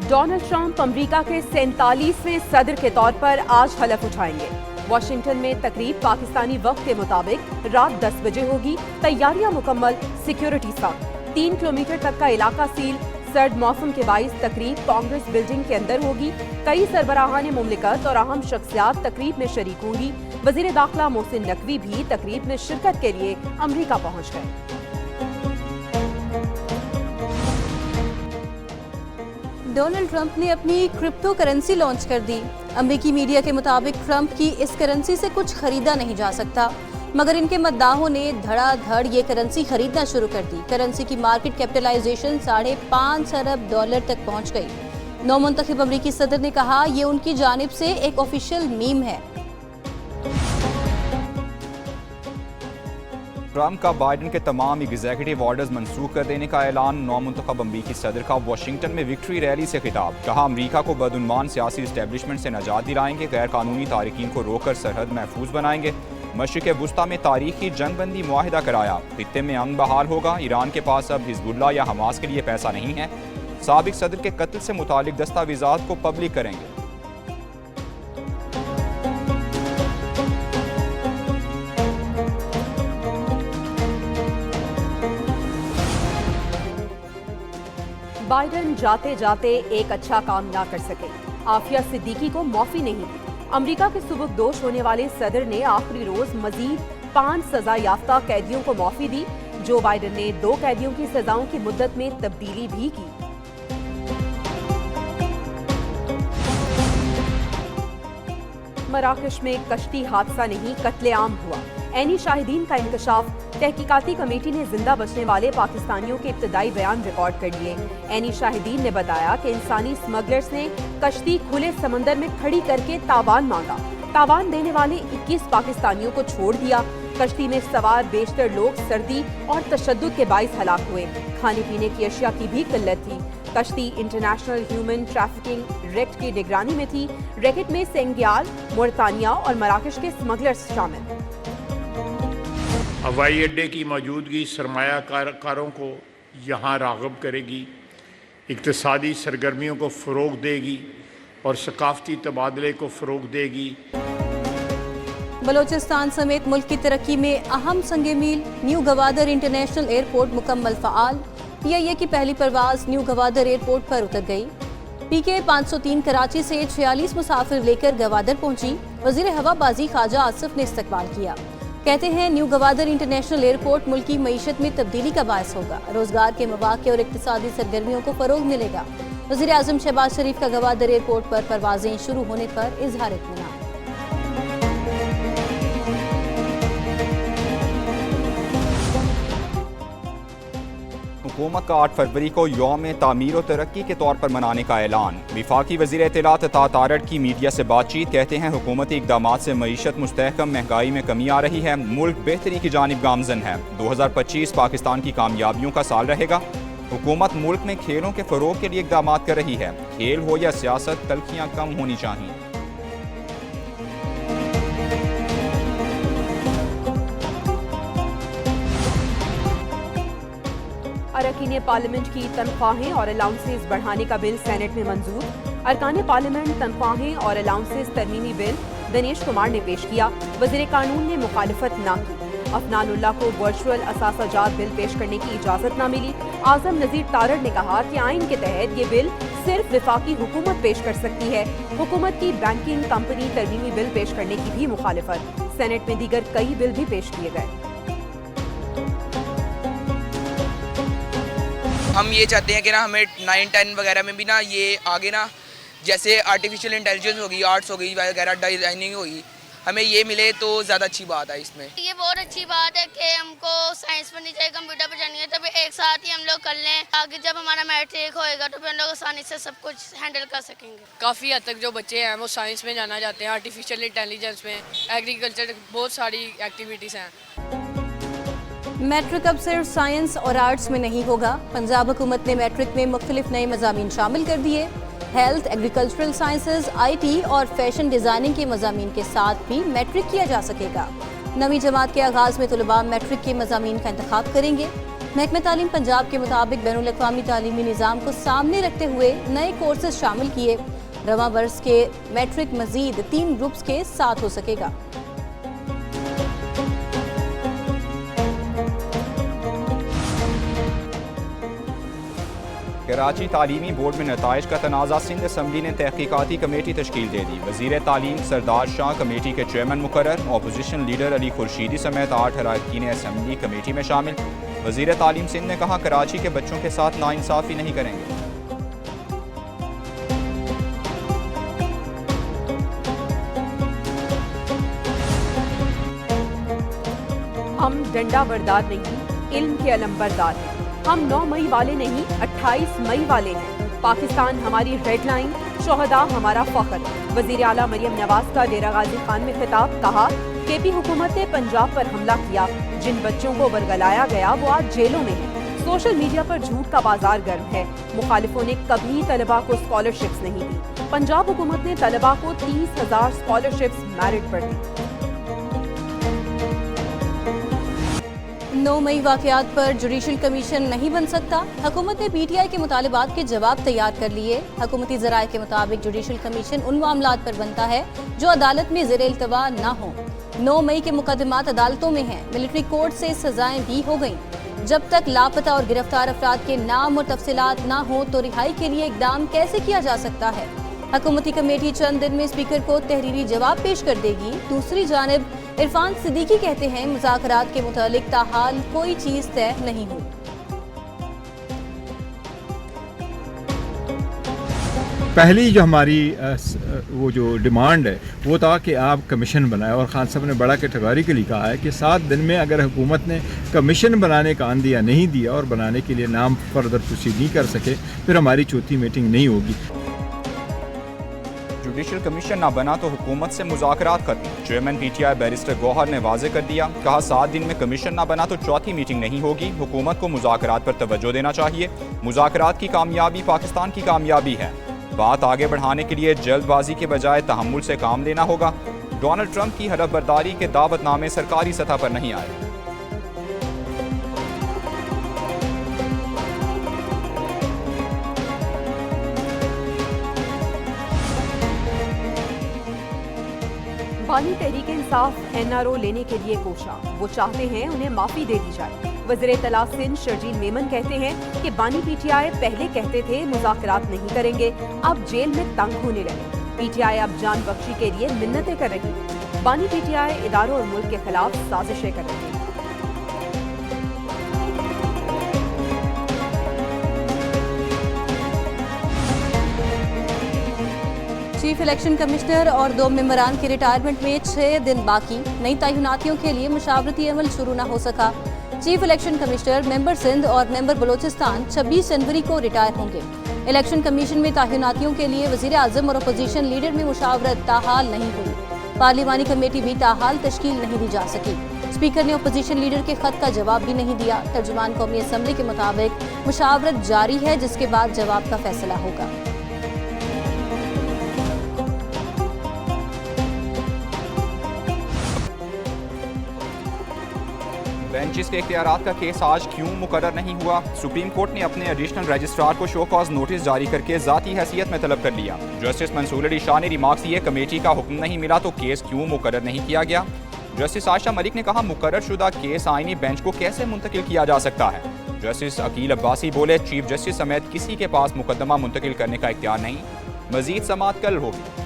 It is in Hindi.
डोनाल्ड ट्रंप अमेरिका के 47वें सदर के तौर पर आज हलफ उठाएंगे। वॉशिंगटन में तकरीब पाकिस्तानी वक्त के मुताबिक रात 10 बजे होगी। तैयारियां मुकम्मल, सिक्योरिटी सख्त। 3 किलोमीटर तक का इलाका सील। सर्द मौसम के बाइस तकरीब कांग्रेस बिल्डिंग के अंदर होगी। कई सरबराहान मुमलिकत और अहम शख्सियात तकरीब में शरीक होंगी। वजीर दाखिला मोहसिन नकवी भी तकरीब में शिरकत के लिए अमेरिका पहुंच गए। डोनाल्ड ट्रंप ने अपनी क्रिप्टो करेंसी लॉन्च कर दी। अमेरिकी मीडिया के मुताबिक ट्रंप की इस करेंसी से कुछ खरीदा नहीं जा सकता, मगर इनके मद्दाहों ने धड़ाधड़ ये करेंसी खरीदना शुरू कर दी। करेंसी की मार्केट कैपिटलाइजेशन $5.5 अरब तक पहुंच गई। नौमुंतखब अमेरिकी सदर ने कहा, ये उनकी जानिब से एक ऑफिशियल मीम है। ट्रंप का बाइडन के तमाम एग्जीक्यूटिव ऑर्डर्स मनसूख कर देने का ऐलान। नौमुंतखब अमरीकी सदर का वॉशिंगटन में विक्ट्री रैली से खिताब। कहा, अमरीका को बदउन्मान सियासी इस्टेब्लिशमेंट से निजात दिलाएंगे, गैर कानूनी तारिकीन को रोककर सरहद महफूज बनाएंगे। मशरिक़ वुस्ता में तारीखी जंगबंदी मुआहिदा कराया। खित्ते में अमन बहाल होगा। ईरान के पास अब हिजबुल्लाह या हमास के लिए पैसा नहीं है। साबिक सदर के कत्ल से मुतालिक दस्तावेजात को पब्लिक करेंगे। बाइडन जाते जाते एक अच्छा काम ना कर सके। आफिया सिद्दीकी को माफी नहीं दी। अमेरिका के सुबुकदोश होने वाले सदर ने आखिरी रोज मजीद 5 सजा याफ्ता कैदियों को माफी दी। जो बाइडन ने 2 कैदियों की सजाओं की मुद्दत में तब्दीली भी की। मराकश में कश्ती हादसा नहीं, कत्लेआम हुआ। ऐनी शाहिदीन का इंकशाफ। तहकीकाती कमेटी ने जिंदा बचने वाले पाकिस्तानियों के इब्तदाई बयान रिकॉर्ड कर लिए। ऐनी शाहिदीन ने बताया कि इंसानी स्मगलर्स ने कश्ती खुले समंदर में खड़ी करके तावान मांगा। तावान देने वाले 21 पाकिस्तानियों को छोड़ दिया। कश्ती में सवार बेशतर लोग सर्दी और तशद्दुद के बाइस हलाक हुए। खाने पीने की अशिया की भी किल्लत थी। कश्ती इंटरनेशनल ह्यूमन ट्रैफिकिंग रेक्ट की निगरानी में थी। रैकेट में सेंगियाल, मोरतानिया और मराकश के स्मगलर्स शामिल। हवाई अड्डे की मौजूदगी सरमायाकारों को यहाँ राग़िब करेगी, इक़्तिसादी सरगर्मियों को फ़रोग़ देगी और सकाफ़ती तबादले को फ़रोग़ देगी। बलोचिस्तान समेत मुल्क की तरक्की में अहम संगे मील। न्यू गवादर इंटरनेशनल एयरपोर्ट मुकम्मल फ़आल। PIA की पहली परवाज़ न्यू गवादर एयरपोर्ट पर उतर गई। PK 503 कराची से 46 मुसाफिर लेकर गवादर पहुंची। वज़ीर हवाबाजी ख्वाजा आसिफ ने इस्तकबाल किया। कहते हैं, न्यू गवादर इंटरनेशनल एयरपोर्ट मुल्क की मईशत में तब्दीली का बायस होगा। रोजगार के मौके और इक्तिसादी सरगर्मियों को फरोग मिलेगा। वज़ीर आज़म शहबाज शरीफ का गवादर एयरपोर्ट पर परवाजें शुरू होने पर इजहार इत्मीनान। हुकूमत का 8 फरवरी को यौम तामीर और तरक्की के तौर पर मनाने का ऐलान। विफाकी वज़ीर इत्तलात अता तारड़ की मीडिया से बातचीत। कहते हैं, हुकूमती इक़दामात से मईशत मुस्तहकम, महंगाई में कमी आ रही है, मुल्क बेहतरी की जानिब गामज़न है। 2025 पाकिस्तान की कामयाबियों का साल रहेगा। हुकूमत मुल्क में खेलों के फ़रोग़ के लिए इक़दामात कर रही है। खेल हो या सियासत, तल्खियाँ कम होनी चाहिए। अरकान पार्लियामेंट की तनख्वाहें और अलाउंसेस बढ़ाने का बिल सेनेट में मंजूर। अरकान पार्लियामेंट तनख्वाहें और अलाउंसेस तरमीमी बिल दिनेश कुमार ने पेश किया। वज़ीर कानून ने मुखालिफत न की। अफनानुल्लाह को वर्चुअल असासाजात बिल पेश करने की इजाज़त न मिली। आज़म नज़ीर तारड़ ने कहा कि आइन के तहत ये बिल सिर्फ विफाकी हुकूमत पेश कर सकती है। हुकूमत की बैंकिंग कंपनी तरमीमी बिल पेश करने की भी मुखालिफत। सेनेट में दीगर कई बिल भी पेश किए गए। हम ये चाहते हैं कि ना हमें 9, 10 वगैरह में भी ना ये आगे ना, जैसे आर्टिफिशियल इंटेलिजेंस होगी, आर्ट्स हो गई वगैरह, डिज़ाइनिंग होगी, हमें ये मिले तो ज़्यादा अच्छी बात है। इसमें ये बहुत अच्छी बात है कि हमको साइंस पढ़नी चाहिए, कंप्यूटर पर जानी है, तभी एक साथ ही हम लोग कर लें। आगे जब हमारा मैट्रिक होएगा तो फिर हम लोग आसानी से सब कुछ हैंडल कर सकेंगे। काफ़ी हद तक जो बच्चे हैं वो साइंस में जाना चाहते हैं, आर्टिफिशियल इंटेलिजेंस में, एग्रीकल्चर, बहुत सारी एक्टिविटीज़ हैं। मैट्रिक अब सिर्फ साइंस और आर्ट्स में नहीं होगा। पंजाब हुकूमत ने मैट्रिक में मुख्तलिफ नए मज़ामीन शामिल कर दिए। हेल्थ, एग्रीकल्चरल साइंसेज, IT और फैशन डिज़ाइनिंग के मज़ामीन के साथ भी मैट्रिक किया जा सकेगा। नवी जमात के आगाज़ में तलबा मैट्रिक के मज़ामीन का इंतखाब करेंगे। महकमा तालीम पंजाब के मुताबिक बैनुल अक़वामी तालीमी निज़ाम को सामने रखते हुए नए कोर्सेज शामिल किए। रवां बरस के मैट्रिक मजीद 3 ग्रुप्स के साथ हो सकेगा। कराची तालीमी बोर्ड में नताइज का तनाज़ा, सिंध असम्बली ने तहकीकाती कमेटी तश्कील दे दी। वज़ीर तालीम सरदार शाह कमेटी के चेयरमैन मुकर्रर। अपोजिशन लीडर अली खुर्शीदी समेत 8 अरकान असम्बली कमेटी में शामिल। वज़ीर तालीम सिंध ने कहा, कराची के बच्चों के साथ नाइंसाफ़ी नहीं करेंगे। हम डंडा बरदार नहीं, इल्म के अलंबरदार हैं। हम 9 मई वाले नहीं, 28 मई वाले हैं। पाकिस्तान हमारी रेड लाइन, शोहदा हमारा फख्र। वज़ीर आला मरियम नवाज का डेरा गाजी खान में खिताब, कहा केपी हुकूमत ने पंजाब पर हमला किया, जिन बच्चों को बरगलाया गया वो आज जेलों में हैं। सोशल मीडिया पर झूठ का बाजार गर्म है। मुखालिफों ने कभी तलबा को स्कॉलरशिप्स नहीं दी। पंजाब हुकूमत ने तलबा को 30,000 स्कॉलरशिप्स मेरिट पर दी। 9 मई वाक़यात पर जुडिशल कमीशन नहीं बन सकता। हुकूमत ने PTI के मुतालबात के जवाब तैयार कर लिए। हुकूमती ज़राए के मुताबिक जुडिशल कमीशन उन मामलात पर बनता है जो अदालत में ज़ेर इल्तवा न हो। 9 मई के मुकदमात अदालतों में हैं। मिलिट्री कोर्ट से सजाएं भी हो गईं। जब तक लापता और गिरफ्तार अफराद के नाम और तफसीलात ना हो तो रिहाई के लिए इकदाम कैसे किया जा सकता है। हुकूमती कमेटी चंद दिन में स्पीकर को तहरीरी जवाब पेश कर देगी। दूसरी जानिब इरफान सिद्दीकी कहते हैं, मुज़ाकरात के मुतालिक ताहाल कोई चीज़ तय नहीं हुई। पहली जो हमारी वो जो डिमांड है वो था कि आप कमीशन बनाए, और खान साहब ने बड़ा कैटेगोरिकली कहा है कि 7 दिन में अगर हुकूमत ने कमीशन बनाने का आंदिया नहीं दिया और बनाने के लिए नाम फर्दर प्रोसीड नहीं कर सके, फिर हमारी चौथी मीटिंग नहीं होगी। जुडिशल कमीशन ना बना तो हुकूमत से मुज़ाकरात खत्म। चेयरमैन PTI बैरिस्टर गौहर ने वाज़े कर दिया, कहा 7 दिन में कमीशन ना बना तो चौथी मीटिंग नहीं होगी। हुकूमत को मुज़ाकरात पर तवज्जो देना चाहिए। मुज़ाकरात की कामयाबी पाकिस्तान की कामयाबी है। बात आगे बढ़ाने के लिए जल्दबाजी के बजाय तहम्मुल से काम लेना होगा। डोनाल्ड ट्रंप की हलफ बर्दारी के दावतनामे सरकारी सतह पर नहीं आए। बानी तहरीक इंसाफ NRO लेने के लिए कोशा। वो चाहते हैं उन्हें माफी दे दी जाए। वज़ीर इत्तला सिंध शर्जील मेमन कहते हैं कि बानी PTI पहले कहते थे मुज़ाकरात नहीं करेंगे, अब जेल में तंग होने लगे। PTI अब जान बख्शी के लिए मिन्नतें कर रही है। बानी PTI इदारों और मुल्क के खिलाफ साजिशें कर रही है। चीफ इलेक्शन कमिश्नर और 2 मेंबरान की रिटायरमेंट में 6 दिन बाकी। नई तैनातियों के लिए मुशावरती अमल शुरू न हो सका। Chief election commissioner member Sindh और मेंबर बलोचिस्तान 26 जनवरी को रिटायर होंगे। इलेक्शन कमीशन में तैनातियों के लिए वज़ीर आज़म और अपोजिशन लीडर में मुशावरत ताहाल नहीं हुई। पार्लिमानी कमेटी भी ताहाल तश्कील नहीं दी जा सकी। स्पीकर ने अपोजिशन लीडर के खत का जवाब भी नहीं दिया। तर्जुमान कौमी असम्बली के मुताबिक मुशावरत जारी है, जिसके बाद जवाब का फैसला होगा। बेंचेस के इख्तियारात का केस आज क्यों मुकर्रर नहीं हुआ? सुप्रीम कोर्ट ने अपने एडिशनल रजिस्ट्रार को शो कॉज नोटिस जारी करके ज़ाती हैसियत में तलब कर लिया। जस्टिस मंसूर अली शाह ने रिमार्क्स दिए, कमेटी का हुक्म नहीं मिला तो केस क्यों मुकर्रर नहीं किया गया। जस्टिस आयशा मलिक ने कहा, मुकर्रर शुदा केस आईनी बेंच को कैसे मुंतकिल किया जा सकता है। जस्टिस अकील अब्बासी बोले, चीफ जस्टिस समेत किसी के पास मुकदमा मुंतकिल करने का इख्तियार नहीं। मजीद समाअत कल होगी।